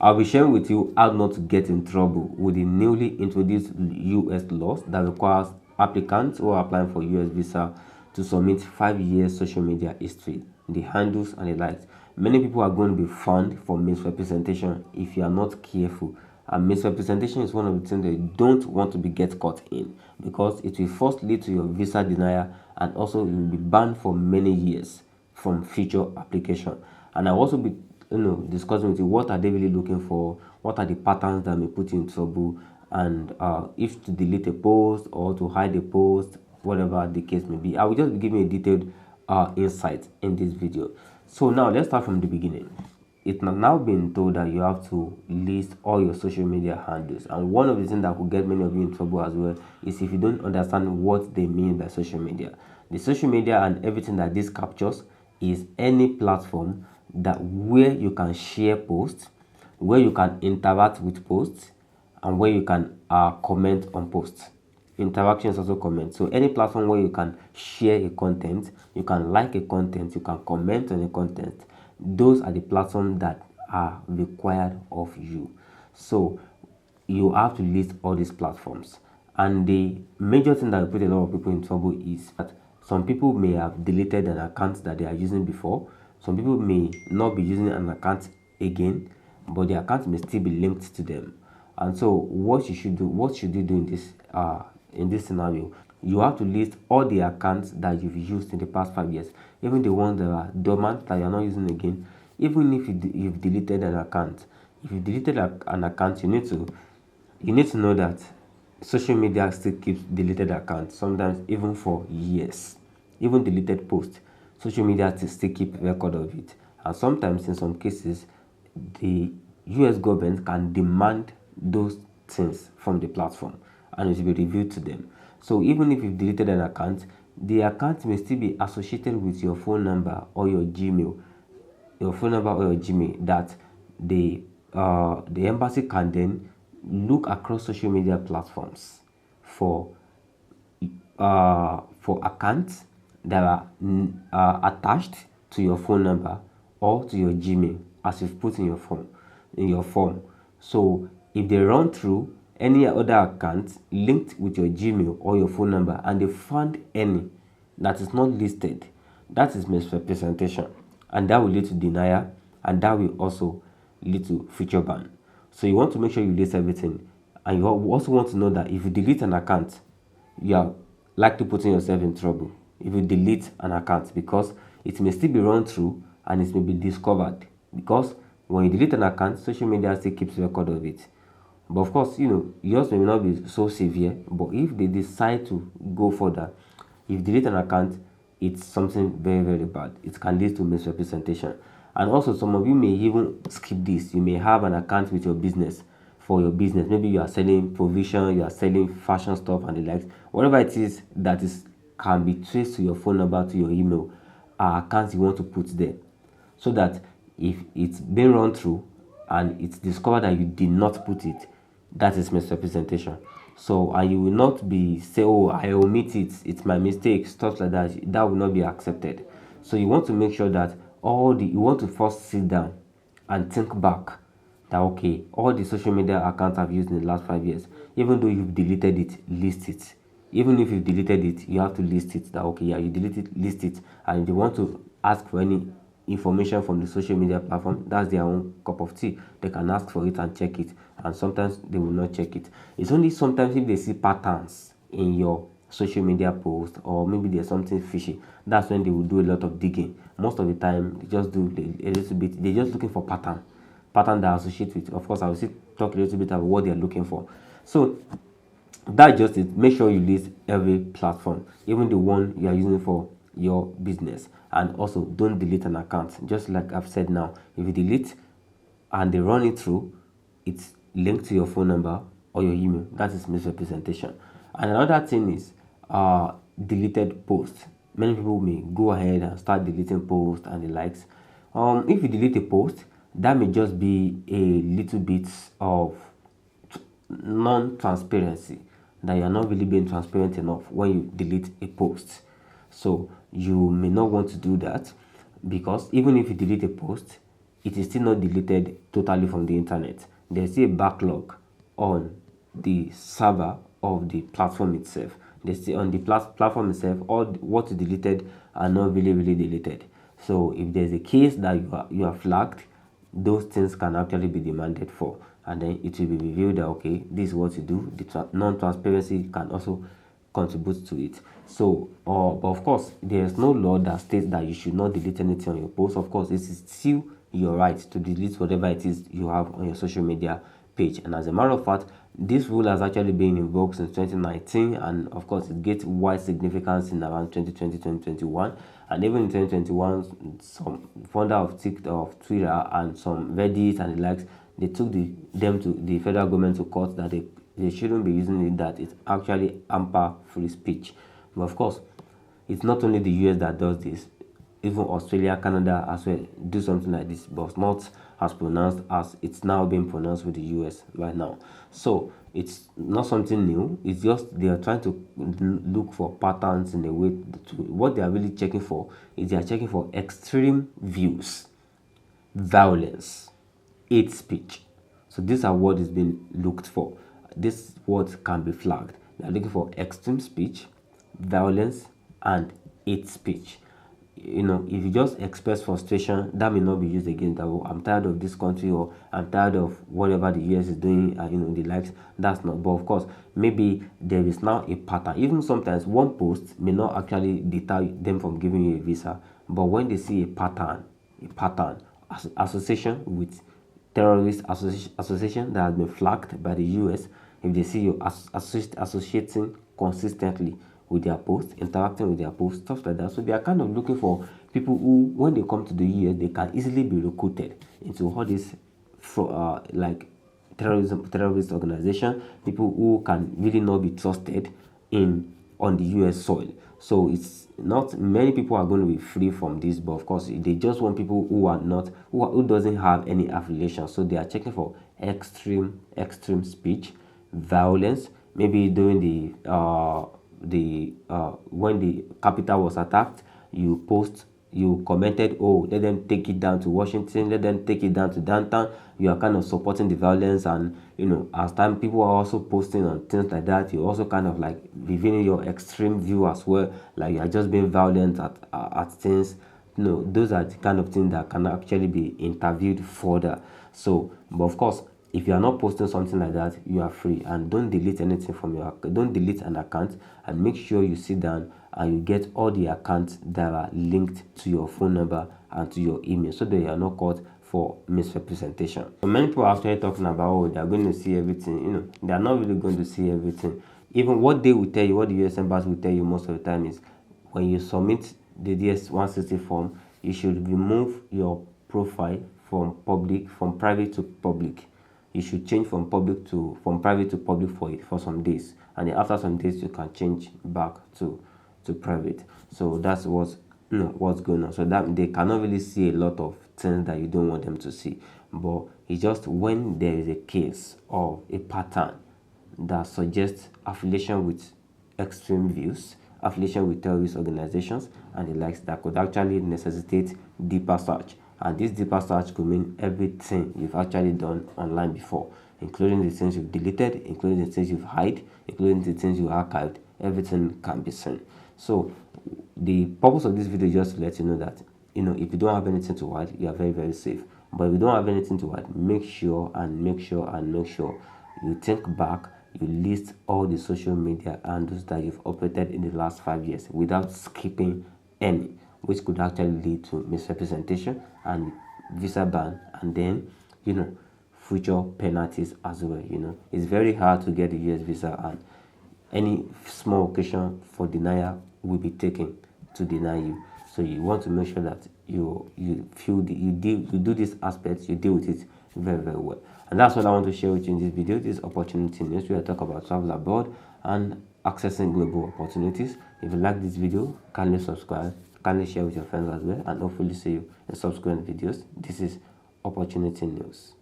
I'll be sharing with you how not to get in trouble with the newly introduced US laws that requires applicants who are applying for US visa to submit 5 years social media history, the handles and the likes. Many people are going to be fined for misrepresentation if you are not careful. And misrepresentation is one of the things they don't want to be get caught in, because it will first lead to your visa denial, and also you will be banned for many years from future application. And I'll also be discussing with you what are they really looking for, what are the patterns that may put you in trouble, and if to delete a post or to hide a post, whatever the case may be. I will just be giving a detailed insight in this video. So now let's start from the beginning. It's now been told that you have to list all your social media handles, and one of the things that could get many of you in trouble as well is if you don't understand what they mean by social media. The social media and everything that this captures is any platform that where you can share posts, where you can interact with posts, and where you can comment on posts. Interaction is also comment. So any platform where you can share a content, you can like a content, you can comment on a content, those are the platforms that are required of you. So you have to list all these platforms. And the major thing that will put a lot of people in trouble is that some people may have deleted an account that they are using before. Some people may not be using an account again, but the account may still be linked to them. And so what you should do, what should you do in this scenario? You have to list all the accounts that you've used in the past 5 years, even the ones that are dormant that you're not using again. Even if you've deleted an account, if you deleted an account, you need to know that social media still keeps deleted accounts, sometimes even for years. Even deleted posts, social media still keep record of it. And sometimes in some cases, the US government can demand those things from the platform, and it will be revealed to them. So even if you've deleted an account, the account may still be associated with your phone number or your Gmail, that the embassy can then look across social media platforms for accounts that are attached to your phone number or to your Gmail, as you've put in your form. So if they run through any other account linked with your Gmail or your phone number and they find any that is not listed, that is misrepresentation, and that will lead to denial, and that will also lead to future ban. So you want to make sure you list everything, and you also want to know that if you delete an account, you are likely putting yourself in trouble if you delete an account, because it may still be run through and it may be discovered, because when you delete an account, social media still keeps record of it. But of course, yours may not be so severe, but if they decide to go further, if you delete an account, it's something very, very bad. It can lead to misrepresentation. And also, some of you may even skip this. You may have an account with your business, for your business. Maybe you are selling provision, you are selling fashion stuff and the likes. Whatever it is that can be traced to your phone number, to your email, accounts you want to put there, so that if it's been run through and it's discovered that you did not put it, that is misrepresentation. So, and you will not be say, oh, I omit it, it's my mistake, stuff like that. That will not be accepted. So you want to make sure that you want to first sit down and think back that, okay, all the social media accounts I've used in the last 5 years, even though you've deleted it, list it. Even if you've deleted it, you have to list it, that, okay, yeah, you deleted it, list it. And if you want to ask for any information from the social media platform, that's their own cup of tea. They can ask for it and check it, and sometimes they will not check it. It's only sometimes if they see patterns in your social media post, or maybe there's something fishy, that's when they will do a lot of digging. Most of the time, they just do a little bit. They're just looking for pattern that associate with. Of course, I will still talk a little bit about what they're looking for. So that's just it. Make sure you list every platform, even the one you are using for your business. And also, don't delete an account. Just like I've said now, if you delete and they run it through, it's linked to your phone number or your email. That is misrepresentation. And another thing is deleted posts. Many people may go ahead and start deleting posts and the likes. If you delete a post, that may just be a little bit of non-transparency, that you're not really being transparent enough when you delete a post. So you may not want to do that, because even if you delete a post, it is still not deleted totally from the internet. There's still a backlog on the server of the platform itself. There's still on the platform itself, all what is deleted are not really deleted. So if there's a case that you are flagged, those things can actually be demanded for, and then it will be revealed that okay, this is what you do. The non-transparency can also contribute to it. So but of course there's no law that states that you should not delete anything on your post. Of course, it is still your right to delete whatever it is you have on your social media page. And as a matter of fact, this rule has actually been invoked since 2019, and of course it gets wide significance in around 2020, 2021, and even in 2021 some founder of TikTok, of Twitter, and some Reddit and the likes, they took them to the federal government to court that they shouldn't be using it, that it actually hamper free speech. But of course, it's not only the US that does this. Even Australia, Canada as well do something like this, but not as pronounced as it's now being pronounced with the US right now. So it's not something new. It's just they are trying to look for patterns in a way. What they are really checking for is they are checking for extreme views, violence, hate speech. So these are what is being looked for. This what can be flagged. They are looking for extreme speech, violence, and hate speech. If you just express frustration, that may not be used against that. Oh, I'm tired of this country, or I'm tired of whatever the US is doing, the likes. That's not. But of course, maybe there is now a pattern. Even sometimes one post may not actually deter them from giving you a visa, but when they see a pattern, association with terrorist association that has been flagged by the US, if they see you associating consistently with their posts, interacting with their posts, stuff like that. So they are kind of looking for people who, when they come to the US, they can easily be recruited into all this, like terrorist organization, people who can really not be trusted on the US soil. So it's not many people are going to be free from this, but of course they just want people who are not who doesn't have any affiliation. So they are checking for extreme speech, violence. Maybe during when the capital was attacked, you commented, oh, let them take it down to Washington, let them take it down to downtown. You are kind of supporting the violence, and as time people are also posting on things like that, you're also kind of like revealing your extreme view as well, like you are just being violent at things. Those are the kind of things that can actually be interviewed further. So, but of course, if you are not posting something like that, you are free, and don't delete anything from don't delete an account, and make sure you sit down and you get all the accounts that are linked to your phone number and to your email, so that you are not caught for misrepresentation. So many people are actually talking about, oh, they are going to see everything. They are not really going to see everything. Even what they will tell you, what the US Embassy will tell you most of the time is, when you submit the DS-160 form, you should remove your profile from private to public. You should change from private to public for some days, and then after some days you can change back to private. So that's what's going on. So that they cannot really see a lot of things that you don't want them to see. But it's just when there is a case or a pattern that suggests affiliation with extreme views, affiliation with terrorist organizations, and the likes, that could actually necessitate deeper search. And this deeper search could mean everything you've actually done online before, including the things you've deleted, including the things you've hid, including the things you archived. Everything can be seen. So the purpose of this video is just to let you know that, if you don't have anything to hide, you are very safe. But if you don't have anything to hide, make sure you think back, you list all the social media handles that you've operated in the last 5 years without skipping any, which could actually lead to misrepresentation and visa ban, and then future penalties as well. It's very hard to get a US visa, and any small occasion for denial will be taken to deny you. So you want to make sure that you do these aspects, you deal with it very well. And that's what I want to share with you in this video. This opportunity news, where I talk about travel abroad and accessing global opportunities. If you like this video, kindly subscribe, kindly share with your friends as well, and hopefully see you in subsequent videos. This is Opportunity News.